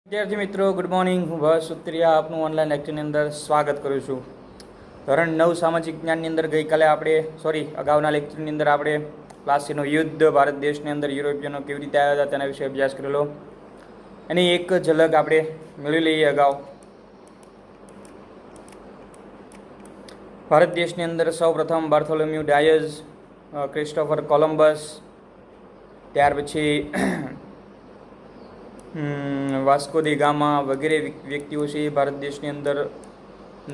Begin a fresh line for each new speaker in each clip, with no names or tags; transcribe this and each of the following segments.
વિદ્યાર્થી મિત્રો, good morning. હું ભરત સુત્રિયા આપનું ઓનલાઈન લેક્ચરની અંદર સ્વાગત કરું છું. ધોરણ 9 સામાજિક જ્ઞાનની અંદર ગઈકાલે અગાઉના લેક્ચરની અંદર આપણે પ્લાસીનું યુદ્ધ, ભારત દેશની અંદર યુરોપિયનો કેવી રીતે આવ્યા હતા તેના વિશે અભ્યાસ કરેલો. એની એક ઝલક આપણે મેળવી લઈએ. અગાઉ ભારત દેશની અંદર સૌપ્રથમ બાર્થોલોમ્યુ ડાયઝ, ક્રિસ્ટોફર કોલમ્બસ, ત્યાર પછી વાસ્કો દી ગામા વગેરે વ્યક્તિઓ છે ભારત દેશની અંદર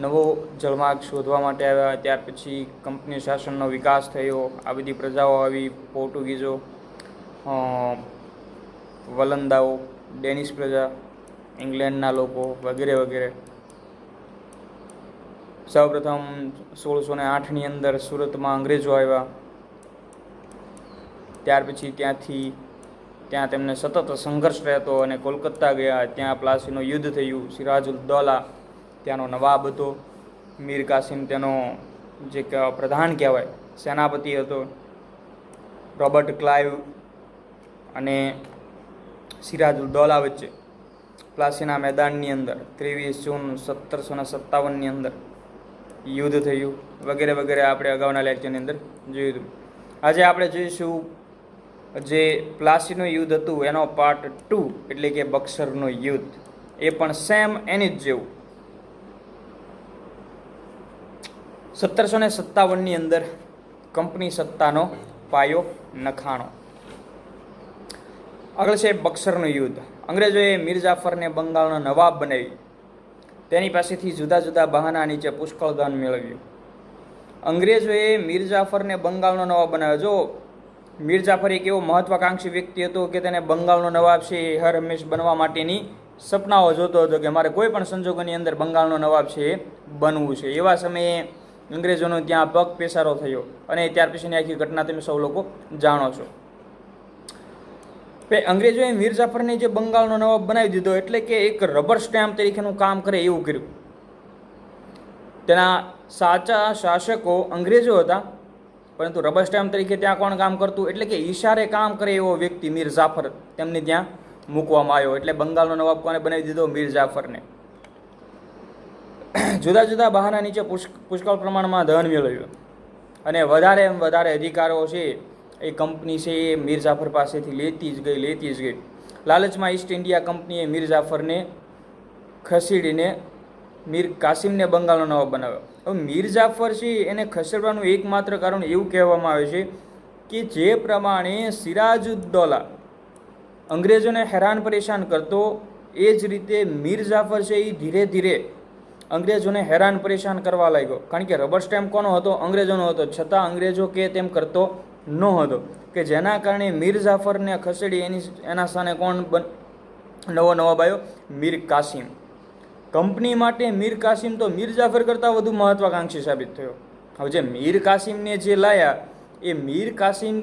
નવો જળમાર્ગ શોધવા માટે આવ્યા. ત્યાર પછી કંપની શાસનનો વિકાસ થયો. આ બધી પ્રજાઓ આવી: પોર્ટુગીઝો, વલંદાઓ, ડેનિશ પ્રજા, ઇંગ્લેન્ડના લોકો વગેરે વગેરે. સૌપ્રથમ 1608ની અંદર સુરતમાં અંગ્રેજો આવ્યા. ત્યાર પછી ત્યાં તેમને સતત સંઘર્ષ રહેતો અને કોલકાતા ગયા. ત્યાં પ્લાસીનું યુદ્ધ થયું. સિરાજુદ્દૌલા ત્યાંનો નવાબ હતો. મીર કાસિમ તેનો જે પ્રધાન કહેવાય, સેનાપતિ હતો. રોબર્ટ ક્લાઇવ અને સિરાજુદ્દૌલા વચ્ચે પ્લાસીના મેદાનની અંદર 23 જૂન 1757ની અંદર યુદ્ધ થયું વગેરે વગેરે. આપણે અગાઉના લેક્ચરની અંદર જોયું હતું. આજે આપણે જોઈશું જે પ્લાસીનું યુદ્ધ હતું એનો પાર્ટ 2, એટલે કે બક્સરનું યુદ્ધ. એ પણ સેમ એની જ જેવું. 1757ની અંદર કંપની સત્તાનો પાયો નખાણો. આગળ છે બક્સરનું યુદ્ધ. અંગ્રેજોએ મીર જાફરને બંગાળનો નવાબ બનાવી તેની પાસેથી જુદા જુદા બહાના નીચે પુષ્કળ ધન મેળવ્યું. અંગ્રેજોએ મીર જાફરને બંગાળનો નવાબ બનાવ્યો. જો મીર જાફર એક એવો મહત્વાકાંક્ષી વ્યક્તિ હતો કે તેને બંગાળનો નવાબ છે એ હર હંમેશ બનવા માટેની સપનાઓ જોતો હતો કે મારે કોઈ પણ સંજોગોની અંદર બંગાળનો નવાબ છે એ બનવું છે. એવા સમયે અંગ્રેજોનો ત્યાં પગ પેસારો થયો અને ત્યાર પછીની આખી ઘટના તમે સૌ લોકો જાણો છો. અંગ્રેજોએ મીર જાફરને જે બંગાળનો નવાબ બનાવી દીધો, એટલે કે એક રબર સ્ટેમ્પ તરીકેનું કામ કરે એવું કર્યું. તેના સાચા શાસકો અંગ્રેજો હતા, પરંતુ રબર સ્ટેમ્પ તરીકે ત્યાં કોણ કામ કરતું, એટલે કે ઈશારે કામ કરે એવો વ્યક્તિ મીર જાફર તેમને ત્યાં મૂકવામાં આવ્યો. એટલે બંગાળનો નવાબ કોને બનાવી દીધો? મીર જાફરને. જુદા જુદા બહાના નીચે પુષ્કળ પ્રમાણમાં ધન મેળવ્યું અને વધારે અધિકારો છે એ કંપની છે એ મીર જાફર પાસેથી લેતી જ ગઈ. લાલચમાં ઈસ્ટ ઇન્ડિયા કંપનીએ મીર જાફરને ખસેડીને મીર કાસિમને બંગાળનો નવાબ બનાવ્યો. હવે મીર જાફર છે એને ખસેડવાનું એકમાત્ર કારણ એવું કહેવામાં આવે છે કે જે પ્રમાણે સિરાજુદ્દૌલા અંગ્રેજોને હેરાન પરેશાન કરતો, એ જ રીતે મીર જાફર છે એ ધીરે ધીરે અંગ્રેજોને હેરાન પરેશાન કરવા લાગ્યો. કારણ કે રબર સ્ટેમ્પ કોનો હતો? અંગ્રેજોનો હતો. છતાં અંગ્રેજો કે તેમ કરતો ન હતો, કે જેના કારણે મીર જાફરને ખસેડી એના સ્થાને કોણ નવો નવાબ આવ્યો? મીર કાસિમ. કંપની માટે મીર કાસિમ તો મીર જાફર કરતાં વધુ મહત્વાકાંક્ષી સાબિત થયો. હવે જે મીર કાસિમને જે લાયા એ મીર કાસિમ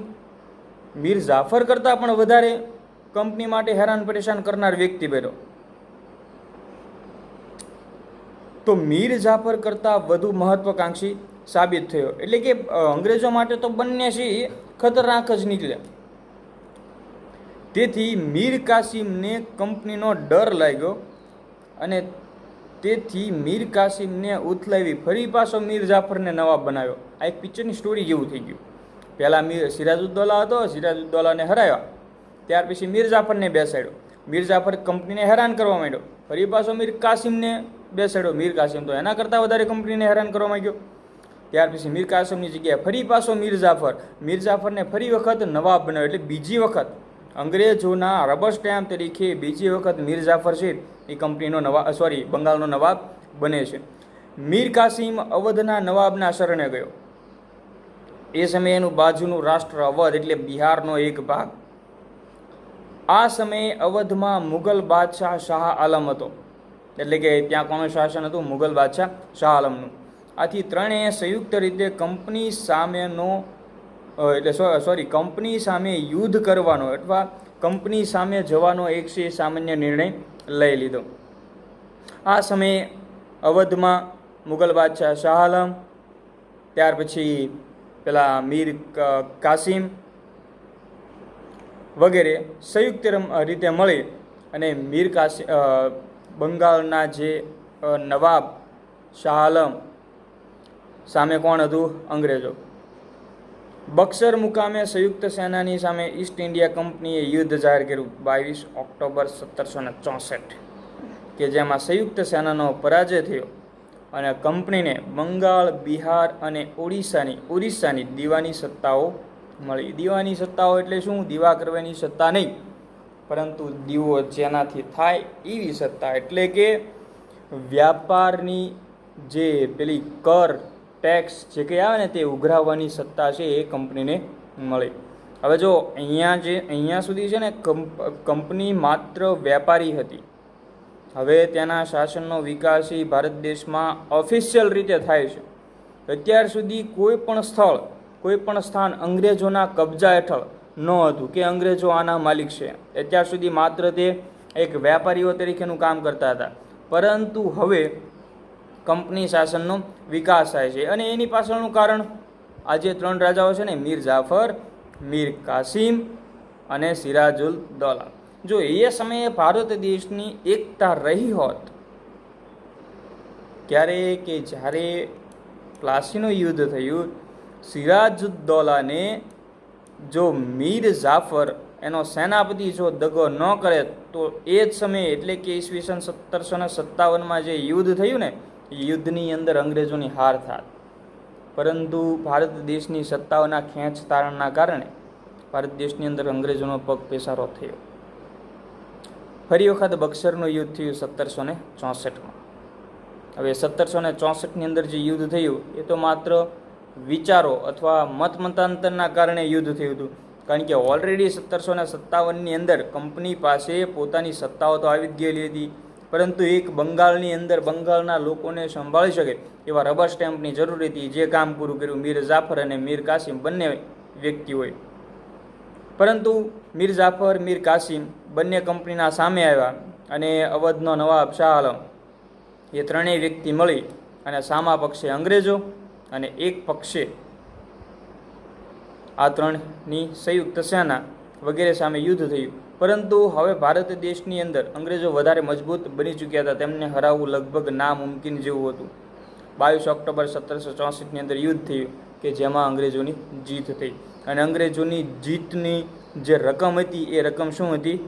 મીર જાફર કરતાં પણ વધારે કંપની માટે હેરાન પરેશાન કરનાર વ્યક્તિ બન્યો. તો મીર જાફર કરતાં વધુ મહત્વાકાંક્ષી સાબિત થયો. એટલે કે અંગ્રેજો માટે તો બંને છે ખતરનાક જ નીકળ્યા. તેથી મીર કાસિમને કંપનીનો ડર લાગ્યો અને તેથી મીર કાસિમને ઉથલાવી ફરી પાછો મીર જાફરને નવાબ બનાવ્યો. આ એક પિક્ચરની સ્ટોરી જેવું થઈ ગયું. પહેલાં સિરાજુદ્દૌલા હતો, સિરાજુદ્દૌલાને હરાવ્યા. ત્યાર પછી મીર જાફરને બેસાડ્યો. મીર જાફર કંપનીને હેરાન કરવા માંડ્યો. ફરી પાછો મીર કાસિમને બેસાડ્યો. મીર કાસિમ તો એના કરતાં વધારે કંપનીને હેરાન કરવા માંગ્યો. ત્યાર પછી મીર કાસિમની જગ્યાએ ફરી પાછો મીર જાફરને ફરી વખત નવાબ બનાવ્યો. એટલે બીજી વખત અંગ્રેજોના રબર સ્ટેમ્પ તરીકે બીજી વખત મીર જાફર છે એ કંપનીનો બંગાળનો નવાબ બને છે. મીર કાસિમ અવધના નવાબના શરણે ગયો. એ સમયે એનું બાજુનું રાષ્ટ્ર અવધ, એટલે બિહારનો એક ભાગ. આ સમયે અવધમાં મુગલ બાદશાહ શાહ આલમ હતો, એટલે કે ત્યાં કોનું શાસન હતું? મુગલ બાદશાહ શાહ આલમનું. આથી ત્રણેય સંયુક્ત રીતે કંપની સામે યુદ્ધ કરવાનો અથવા કંપની સામે જવાનો એક સામાન્ય નિર્ણય લઈ લીધો. આ સમયે અવધમાં મુગલ બાદશાહ શાહ આલમ, ત્યાર પછી પેલા મીર કાસિમ વગેરે સંયુક્ત રીતે મળી અને મીર કાસિમ બંગાળના જે નવાબ શાહ આલમ સામે કોણ હતું? અંગ્રેજો. બક્સર મુકામે સંયુક્ત સેનાની સામે ઈસ્ટ ઇન્ડિયા કંપનીએ યુદ્ધ જાહેર કર્યું 22 ઓક્ટોબર 1764, કે જેમાં સંયુક્ત સેનાનો પરાજય થયો અને કંપનીને બંગાળ, બિહાર અને ઓરિસ્સાની દીવાની સત્તાઓ મળી. દીવાની સત્તાઓ એટલે શું? દીવા કરવાની સત્તા નહીં, પરંતુ દીવો જેનાથી થાય એવી સત્તા. એટલે કે વ્યાપારની જે પેલી કર ટેક્સ જે કંઈ આવે ને તે ઉઘરાવવાની સત્તા છે એ કંપનીને મળી. હવે જો અહીંયા સુધી છે ને કંપની માત્ર વ્યાપારી હતી. હવે તેના શાસનનો વિકાસ એ ભારત દેશમાં ઓફિશિયલ રીતે થાય છે. અત્યાર સુધી કોઈ પણ સ્થાન અંગ્રેજોના કબજા હેઠળ ન હતું કે અંગ્રેજો આના માલિક છે. અત્યાર સુધી માત્ર તે એક વ્યાપારીઓ તરીકેનું કામ કરતા હતા. પરંતુ હવે કંપની શાસનનો વિકાસ થાય છે અને એની પાછળનું કારણ આ જે 3 રાજાઓ છે ને, મીર જાફર, મીર કાસિમ અને સિરાજુલ દૌલા. જો એ સમયે ભારત દેશની એકતા રહી હોત, ક્યારે કે જ્યારે પ્લાસીનું યુદ્ધ થયું, સિરાજુદ્દૌલાને જો મીર જાફર એનો સેનાપતિ જો દગો ન કરે તો એ જ સમયે એટલે કે ઈસવીસન 1757માં જે યુદ્ધ થયું ને, એ યુદ્ધની અંદર અંગ્રેજોની હાર થાત. પરંતુ ભારત દેશની સત્તાઓના ખેંચતાણના કારણે ભારત દેશની અંદર અંગ્રેજોનો પગ પેસારો થયો. ફરી વખત બક્સરનું યુદ્ધ થયું 1764માં. હવે 1764ની અંદર જે યુદ્ધ થયું એ તો માત્ર વિચારો અથવા મતાંતરના કારણે યુદ્ધ થયું હતું. કારણ કે ઓલરેડી 1757ની અંદર કંપની પાસે પોતાની સત્તાઓ તો આવી જ ગયેલી હતી, પરંતુ એક બંગાળની અંદર બંગાળના લોકોને સંભાળી શકે એવા રબર સ્ટેમ્પની જરૂર હતી. જે કામ પૂરું કર્યું મીર જાફર અને મીર કાસિમ બંને વ્યક્તિઓએ. પરંતુ મીર જાફર, મીર કાસિમ બંને કંપનીના સામે આવ્યા અને અવધનો નવાબ શાહ આલમ એ ત્રણેય વ્યક્તિ મળી અને સામા પક્ષે અંગ્રેજો અને એક પક્ષે આ ત્રણની સંયુક્ત સેના વગેરે સામે યુદ્ધ થયું. પરંતુ હવે ભારત દેશની અંદર અંગ્રેજો વધારે મજબૂત બની ચૂક્યા હતા. તેમને હરાવવું લગભગ નામુમકિન જેવું હતું. 22 ઓક્ટોબર 1764ની અંદર યુદ્ધ થયું કે જેમાં અંગ્રેજોની જીત થઈ. અને અંગ્રેજોની જીતની જે રકમ હતી એ રકમ શું હતી?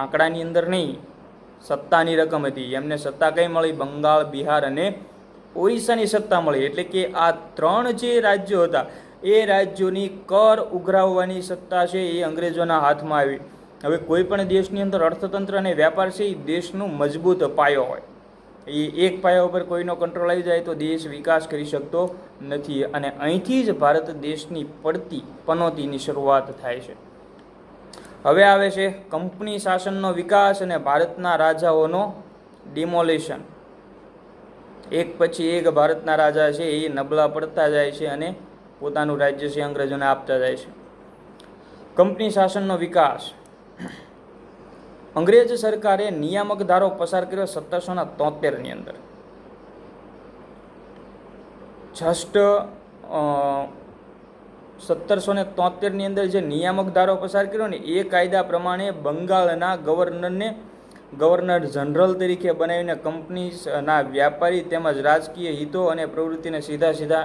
આંકડાની અંદર નહીં, સત્તાની રકમ હતી. એમને સત્તા કઈ મળી? બંગાળ, બિહાર અને ઓરિસ્સાની સત્તા મળી. એટલે કે આ 3 જે રાજ્યો હતા એ રાજ્યોની કર ઉઘરાવવાની સત્તા છે એ અંગ્રેજોના હાથમાં આવી. હવે કોઈ પણ દેશની અંદર અર્થતંત્ર અને વ્યાપાર છે એ દેશનું મજબૂત પાયો હોય. એ એક પાયા ઉપર કોઈનો કંટ્રોલ આવી જાય તો દેશ વિકાસ કરી શકતો નથી. અને અહીંથી જ ભારત દેશની પડતી પનોતીની શરૂઆત થાય છે. હવે આવે છે કંપની શાસનનો વિકાસ અને ભારતના રાજાઓનો ડિમોલિશન. એક પછી એક ભારતના રાજા છે એ નબળા પડતા જાય છે અને પોતાનું રાજ્ય છે અંગ્રેજોને આપતા જાય છે. કંપની શાસનનો વિકાસ. અંગ્રેજ સરકારે નિયામક ધારો પસાર કર્યો 1773ની અંદર. જસ્ટ 1773ની અંદર જે નિયામક ધારો પસાર કર્યો ને એ કાયદા પ્રમાણે બંગાળના ગવર્નર જનરલ તરીકે બનાવીને કંપનીના વ્યાપારી તેમજ રાજકીય હિતો અને પ્રવૃત્તિને સીધા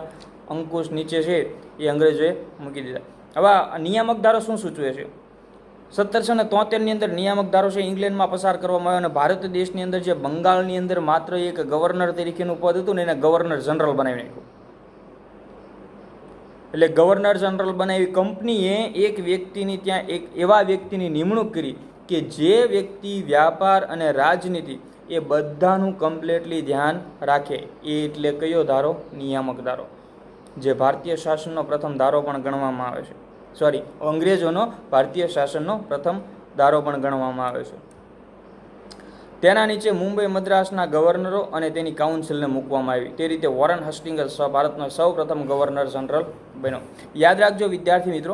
અંકુશ નીચે છે એ અંગ્રેજોએ મૂકી દીધા. હવે આ નિયામક ધારો શું સૂચવે છે? 1773ની અંદર નિયામક ધારો છે ઇંગ્લેન્ડમાં પસાર કરવામાં આવ્યો અને ભારત દેશની અંદર જે બંગાળની અંદર માત્ર એક ગવર્નર તરીકેનું પદ હતું ને એને ગવર્નર જનરલ બનાવી નાખ્યું. એટલે ગવર્નર જનરલ બનાવી કંપનીએ એક વ્યક્તિની ત્યાં એક એવા વ્યક્તિની નિમણૂક કરી કે જે વ્યક્તિ વ્યાપાર અને રાજનીતિ એ બધાનું કમ્પ્લીટલી ધ્યાન રાખે. એ એટલે કયો ધારો? નિયામક ધારો, જે ભારતીય શાસનનો પ્રથમ ધારો પણ ગણવામાં આવે છે. અંગ્રેજોનો ભારતીય શાસનનો પ્રથમ ધારો પણ ગણવામાં આવે છે. તેના નીચે મુંબઈ મદ્રાસના ગવર્નરો અને તેની કાઉન્સિલને મૂકવામાં આવી. તે રીતે વોરન હસ્ટિંગ્સ ભારતનો સૌ પ્રથમ ગવર્નર જનરલ બન્યો. યાદ રાખજો વિદ્યાર્થી મિત્રો,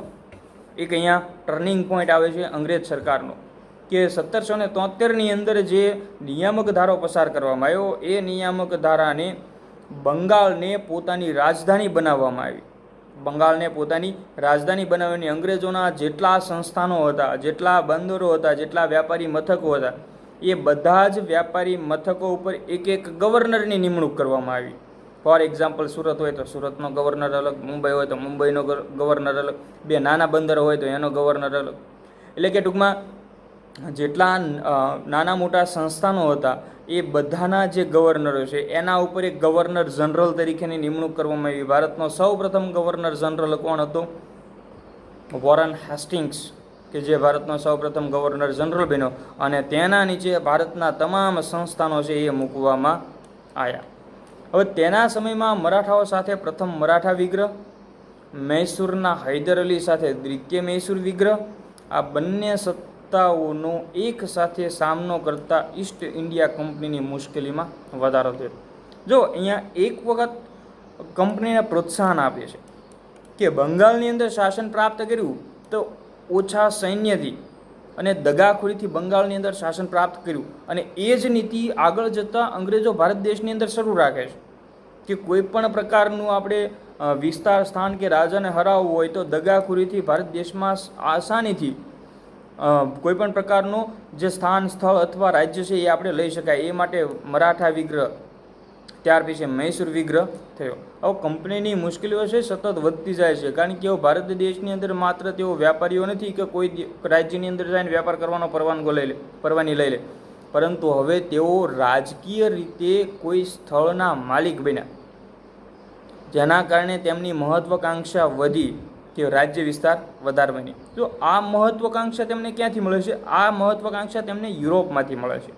એક અહીંયા ટર્નિંગ પોઈન્ટ આવે છે અંગ્રેજ સરકારનો કે 1773ની અંદર જે નિયામક ધારો પસાર કરવામાં આવ્યો એ નિયામક ધારાને બંગાળને પોતાની રાજધાની બનાવવામાં આવી. બંગાળને પોતાની રાજધાની બનાવીને અંગ્રેજોના જેટલા સંસ્થાનો હતા, જેટલા બંદરો હતા, જેટલા વ્યાપારી મથકો હતા, એ બધા જ વ્યાપારી મથકો ઉપર એક એક ગવર્નરની નિમણૂક કરવામાં આવી. ફોર એક્ઝામ્પલ, સુરત હોય તો સુરતનો ગવર્નર અલગ, મુંબઈ હોય તો મુંબઈનો ગવર્નર અલગ, બે નાના બંદરો હોય તો એનો ગવર્નર અલગ. એટલે કે ટૂંકમાં જેટલા નાના મોટા સંસ્થાનો હતા એ બધાના જે ગવર્નરો છે એના ઉપર એક ગવર્નર જનરલ તરીકેની નિમણૂક કરવામાં આવી. ભારતનો સૌ પ્રથમ ગવર્નર જનરલ કોણ હતો? વોરન હેસ્ટિંગ્સ, કે જે ભારતનો સૌ પ્રથમ ગવર્નર જનરલ બન્યો, અને તેના નીચે ભારતના તમામ સંસ્થાનો છે એ મૂકવામાં આવ્યા. હવે તેના સમયમાં મરાઠાઓ સાથે પ્રથમ મરાઠા વિગ્રહ, મૈસૂરના હૈદર અલી સાથે દ્વિતીય મૈસૂર વિગ્રહ, આ બંને સત્તાઓનો એક સાથે સામનો કરતા ઈસ્ટ ઇન્ડિયા કંપનીની મુશ્કેલીમાં વધારો થયો. જો અહીંયા એક વખત કંપનીને પ્રોત્સાહન આપે છે કે બંગાળની અંદર શાસન પ્રાપ્ત કર્યું તો ઓછા સૈન્યથી અને દગાખોરીથી બંગાળની અંદર શાસન પ્રાપ્ત કર્યું, અને એ જ નીતિ આગળ જતાં અંગ્રેજો ભારત દેશની અંદર શરૂ રાખે છે કે કોઈ પણ પ્રકારનું આપણે વિસ્તાર, સ્થાન કે રાજાને હરાવવું હોય તો દગાખોરીથી ભારત દેશમાં આસાનીથી કોઈ પણ પ્રકારનું જે સ્થાન, સ્થળ અથવા રાજ્ય છે એ આપણે લઈ શકાય. એ માટે મરાઠા વિગ્રહ, ત્યાર પછી મૈસૂર વિગ્રહ થયો. હવે કંપનીની મુશ્કેલીઓ છે સતત વધતી જાય છે, કારણ કે ભારત દેશની અંદર માત્ર તેઓ વ્યાપારીઓ નથી કે કોઈ રાજ્યની અંદર જઈને વેપાર કરવાનો પરવાની લઈ લે, પરંતુ હવે તેઓ રાજકીય રીતે કોઈ સ્થળના માલિક બન્યા, જેના કારણે તેમની મહત્વાકાંક્ષા વધી કે રાજ્ય વિસ્તાર વધારે બની. તો આ મહત્વાકાંક્ષા તેમને ક્યાંથી મળે છે? આ મહત્વાકાંક્ષા તેમને યુરોપમાંથી મળે છે.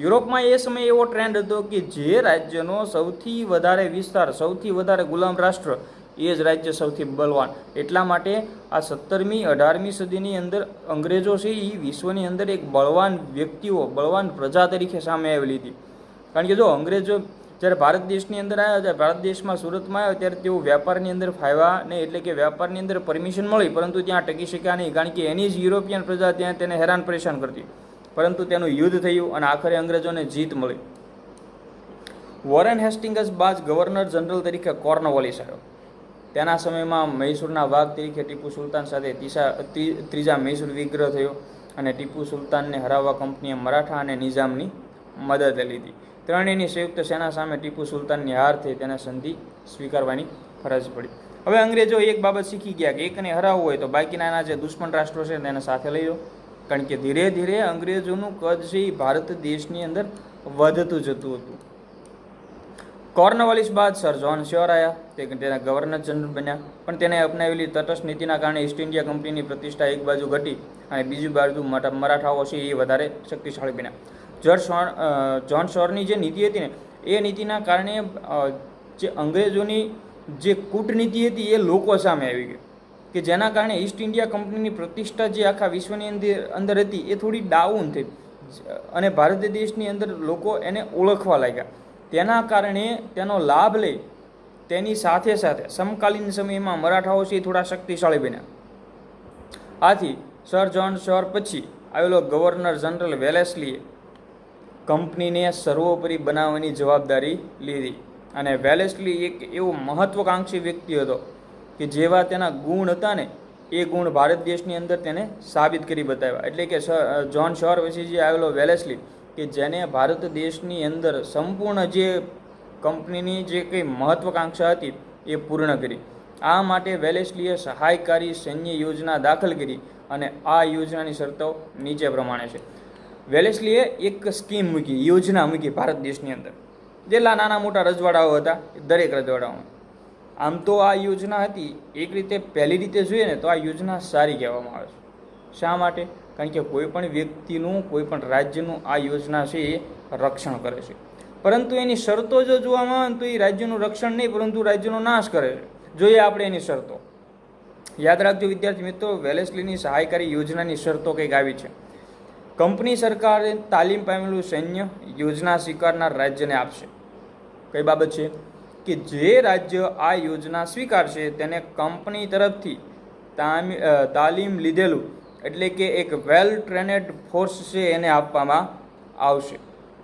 યુરોપમાં એ સમયે એવો ટ્રેન્ડ હતો કે જે રાજ્યનો સૌથી વધારે વિસ્તાર, સૌથી વધારે ગુલામ રાષ્ટ્ર, એ જ રાજ્ય સૌથી બલવાન. એટલા માટે આ 17મી 18મી સદીની અંદર અંગ્રેજો છે એ વિશ્વની અંદર એક બળવાન વ્યક્તિઓ, બળવાન પ્રજા તરીકે સામે આવેલી હતી. કારણ કે જો અંગ્રેજો જ્યારે ભારત દેશની અંદર આવ્યા, જ્યારે ભારત દેશમાં સુરતમાં આવ્યા, ત્યારે તેઓ વ્યાપારની અંદર ફાવ્યા નહીં, એટલે કે વ્યાપારની અંદર પરમિશન મળી, પરંતુ ત્યાં ટકી શક્યા નહીં, કારણ કે એની જ યુરોપિયન પ્રજા ત્યાં તેને હેરાન પરેશાન કરતી. પરંતુ તેનું યુદ્ધ થયું અને આખરે અંગ્રેજોને જીત મળી. વોરેન હેસ્ટિંગ્સ બાદ ગવર્નર જનરલ તરીકે કોર્નવોલિસ આવ્યો. તેના સમયમાં મૈસૂરના વાઘ તરીકે ટીપુ સુલતાન સાથે ત્રીજા મૈસૂર વિગ્રહ થયો, અને ટીપુ સુલતાનને હરાવવા કંપનીએ મરાઠા અને નિઝામની મદદ લીધી. ત્રણેયની સંયુક્ત સેના સામે ટીપુ સુલતાનની હાર થઈ, તેને સંધિ સ્વીકારવાની ફરજ પડી. હવે અંગ્રેજો એક બાબત શીખી ગયા કે એકને હરાવવું હોય તો બાકીના જે દુશ્મન રાષ્ટ્રો છે તેને સાથે લઈ લો, કારણ કે ધીરે ધીરે અંગ્રેજોનું કદ છે એ ભારત દેશની અંદર વધતું જતું હતું. કોર્નવાલિસ બાદ સર જ્હોન શ્યોર આવ્યા, તેના ગવર્નર જનરલ બન્યા, પણ તેને અપનાવેલી તટસ્થ નીતિના કારણે ઈસ્ટ ઇન્ડિયા કંપનીની પ્રતિષ્ઠા એક બાજુ ઘટી અને બીજી બાજુ મરાઠાઓ છે એ વધારે શક્તિશાળી બન્યા. જ્હોન શ્યોરની જે નીતિ હતી ને, એ નીતિના કારણે જે અંગ્રેજોની જે કૂટનીતિ હતી એ લોકો સામે આવી ગઈ, કે જેના કારણે ઈસ્ટ ઇન્ડિયા કંપનીની પ્રતિષ્ઠા જે આખા વિશ્વની અંદર હતી એ થોડી ડાઉન થઈ, અને ભારત દેશની અંદર લોકો એને ઓળખવા લાગ્યા. તેના કારણે તેનો લાભ લઈ તેની સાથે સાથે સમકાલીન સમયમાં મરાઠાઓ છે થોડા શક્તિશાળી બન્યા. આથી સર જ્હોન શ્યોર પછી આવેલો ગવર્નર જનરલ વેલેસ્લીએ કંપનીને સર્વોપરી બનાવવાની જવાબદારી લીધી, અને વેલેસ્લી એક એવો મહત્વાકાંક્ષી વ્યક્તિ હતો કે જેવા તેના ગુણ હતા ને એ ગુણ ભારત દેશની અંદર તેને સાબિત કરી બતાવ્યા. એટલે કે જ્હોન શ્યોર પછી જે આવેલો વેલેસ્લી કે જેને ભારત દેશની અંદર સંપૂર્ણ જે કંપનીની જે કંઈ મહત્વાકાંક્ષા હતી એ પૂર્ણ કરી. આ માટે વેલેસ્લીએ સહાયકારી સૈન્ય યોજના દાખલ કરી, અને આ યોજનાની શરતો નીચે પ્રમાણે છે. વેલેસ્લીએ એક સ્કીમ મૂકી, યોજના મૂકી ભારત દેશની અંદર, જેટલા નાના મોટા રજવાડાઓ હતા દરેક રજવાડાઓમાં. આમ તો આ યોજના હતી એક રીતે, પહેલી રીતે જોઈએ ને તો આ યોજના સારી કહેવામાં આવે છે. શા માટે? કારણ કે કોઈ પણ વ્યક્તિનું, કોઈ પણ રાજ્યનું આ યોજના છે એ રક્ષણ કરે છે, પરંતુ એની શરતો જો જોવામાં આવે તો એ રાજ્યનું રક્ષણ નહીં પરંતુ રાજ્યનો નાશ કરે છે. જોઈએ આપણે એની શરતો. યાદ રાખજો વિદ્યાર્થી મિત્રો, વેલેસ્લીની સહાયકારી યોજનાની શરતો કંઈક આવી છે. કંપની સરકારે તાલીમ પામેલું સૈન્ય યોજના સ્વીકારનાર રાજ્યને આપશે. કઈ બાબત છે? કે જે રાજ્ય આ યોજના સ્વીકારશે તેને કંપની તરફથી તાલીમ લીધેલું, એટલે કે એક વેલ ટ્રેન્ડ ફોર્સ છે એને આપવામાં આવશે,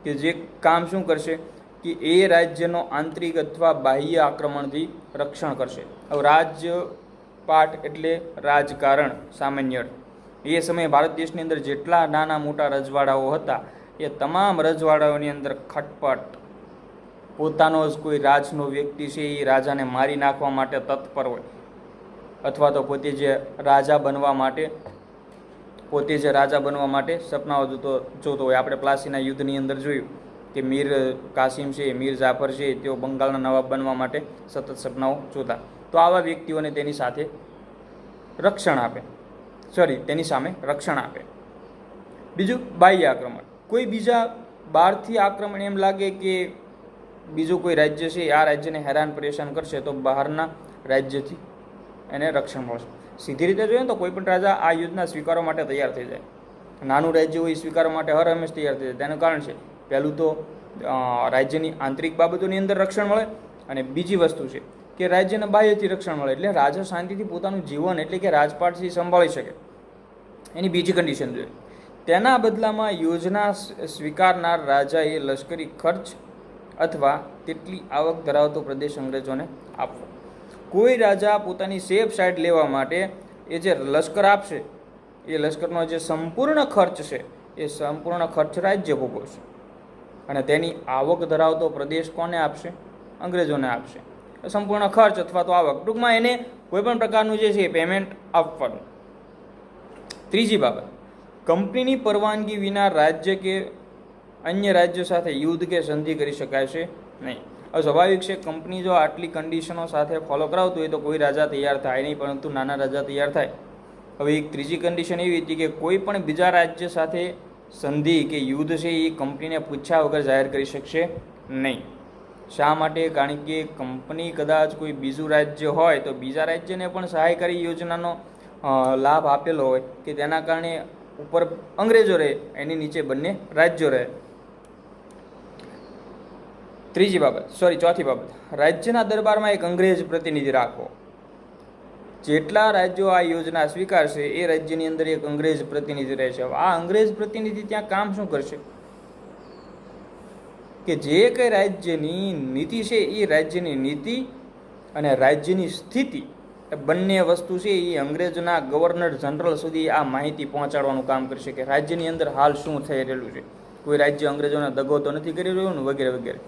કે જે કામ શું કરશે? કે એ રાજ્યનો આંતરિક અથવા બાહ્ય આક્રમણથી રક્ષણ કરશે. હવે રાજપાટ એટલે રાજકારણ સામાન્ય અર્થ. એ સમયે ભારત દેશની અંદર જેટલા નાના મોટા રજવાડાઓ હતા એ તમામ રજવાડાઓની અંદર ખટપટ પોતાનો જ કોઈ રાજનો વ્યક્તિ છે એ રાજાને મારી નાખવા માટે તત્પર હોય, અથવા તો પોતે જે રાજા બનવા માટે સપનાઓ જોતો હોય. આપણે પ્લાસીના યુદ્ધની અંદર જોયું કે મીર કાસિમ છે, મીર જાફર છે, તેઓ બંગાળના નવાબ બનવા માટે સતત સપનાઓ જોતા. તો આવા વ્યક્તિઓને તેની સામે રક્ષણ આપે. બીજું બાહ્ય આક્રમણ. કોઈ બીજા બહારથી આક્રમણ એમ લાગે કે બીજું કોઈ રાજ્ય છે આ રાજ્યને હેરાન પરેશાન કરશે તો બહારના રાજ્યથી એને રક્ષણ મળશે. સીધી રીતે જોઈએ તો કોઈ પણ રાજા આ યુદ્ધના સ્વીકારવા માટે તૈયાર થઈ જાય. નાનું રાજ્ય હોય એ સ્વીકારવા માટે હર હંમેશ તૈયાર થઈ જાય. તેનું કારણ છે પહેલું તો રાજ્યની આંતરિક બાબતોની અંદર રક્ષણ મળે, અને બીજી વસ્તુ છે કે રાજ્યના બાહ્યથી રક્ષણ મળે. એટલે રાજા શાંતિથી પોતાનું જીવન એટલે કે રાજપાટથી સંભાળી શકે. એની બીજી કન્ડિશન જોઈએ. તેના બદલામાં યોજના સ્વીકારનાર રાજાએ લશ્કરી ખર્ચ અથવા તેટલી આવક ધરાવતો પ્રદેશ અંગ્રેજોને આપવો. કોઈ રાજા પોતાની સેફ સાઇડ લેવા માટે એ જે લશ્કર આપશે એ લશ્કરનો જે સંપૂર્ણ ખર્ચ છે એ સંપૂર્ણ ખર્ચ રાજ્ય ભોગવશે, અને તેની આવક ધરાવતો પ્રદેશ કોને આપશે? અંગ્રેજોને આપશે. સંપૂર્ણ ખર્ચ અથવા તો આવક, ટૂંકમાં એને કોઈપણ પ્રકારનું જે છે પેમેન્ટ આપવાનું. ત્રીજી બાબત, કંપનીની પરવાનગી વિના રાજ્ય કે અન્ય રાજ્યો સાથે યુદ્ધ કે સંધિ કરી શકાય છે નહીં. હવે સ્વાભાવિક છે, કંપની જો આટલી કન્ડિશનો સાથે ફોલો કરાવતું હોય તો કોઈ રાજા તૈયાર થાય નહીં, પરંતુ નાના રાજા તૈયાર થાય. હવે એક ત્રીજી કન્ડિશન એવી હતી કે કોઈ પણ બીજા રાજ્ય સાથે સંધિ કે યુદ્ધ છે એ કંપનીને પૂછ્યા વગર જાહેર કરી શકશે નહીં. શા માટે? કારણ કે કંપની કદાચ કોઈ બીજું રાજ્ય હોય તો બીજા રાજ્યને પણ સહાયકારી યોજનાનો લાભ આપેલો હોય કે તેના કારણે ઉપર અંગ્રેજો રહે, એની નીચે બંને રાજ્યો રહે. ચોથી બાબત, રાજ્યના દરબારમાં એક અંગ્રેજ પ્રતિનિધિ રાખવો. જેટલા રાજ્યો આ યોજના સ્વીકારશે એ રાજ્યની અંદર એક અંગ્રેજ પ્રતિનિધિ રહેશે. આ અંગ્રેજ પ્રતિનિધિ ત્યાં કામ શું કરશે? કે જે કંઈ રાજ્યની નીતિ છે એ રાજ્યની નીતિ અને રાજ્યની સ્થિતિ બંને વસ્તુ છે એ અંગ્રેજના ગવર્નર જનરલ સુધી આ માહિતી પહોંચાડવાનું કામ કરશે કે રાજ્યની અંદર હાલ શું થઈ રહેલું છે, કોઈ રાજ્ય અંગ્રેજોને દગો તો નથી કરી રહ્યું ને, વગેરે વગેરે.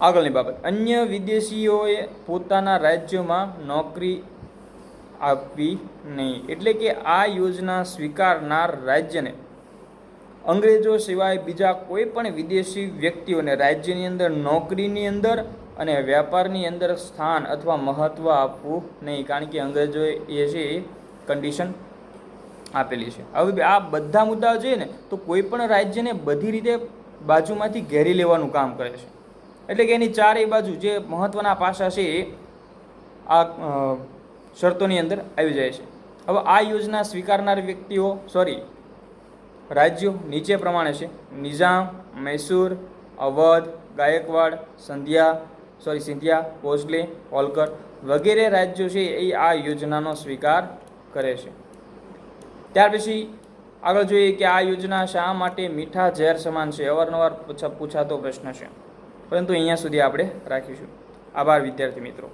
આગળની બાબત, અન્ય વિદેશીઓએ પોતાના રાજ્યોમાં નોકરી આપવી નહીં. એટલે કે આ યોજના સ્વીકારનાર રાજ્યને અંગ્રેજો સિવાય બીજા કોઈ પણ વિદેશી વ્યક્તિઓને રાજ્યની અંદર નોકરીની અંદર અને વ્યાપારની અંદર સ્થાન અથવા મહત્ત્વ આપવું નહીં, કારણ કે અંગ્રેજોએ એ છે એ કન્ડિશન આપેલી છે. હવે આ બધા મુદ્દાઓ જોઈએ ને તો કોઈ પણ રાજ્યને બધી રીતે બાજુમાંથી ઘેરી લેવાનું કામ કરે છે. એટલે કે એની ચારેય બાજુ જે મહત્ત્વના પાસા છે એ આ શરતોની અંદર આવી જાય છે. હવે આ યોજના સ્વીકારનાર રાજ્યો નીચે પ્રમાણે છે: નિઝામ, મૈસૂર, અવધ, ગાયકવાડ, સિંધિયા, ભોસલે, હોલકર વગેરે રાજ્યો છે એ આ યોજનાનો સ્વીકાર કરે છે. ત્યાર પછી આગળ જોઈએ કે આ યોજના શા માટે મીઠા ઝેર સમાન છે. અવારનવાર પૂછાતો પ્રશ્ન છે, પરંતુ અહીંયા સુધી આપણે રાખીશું. આભાર વિદ્યાર્થી મિત્રો.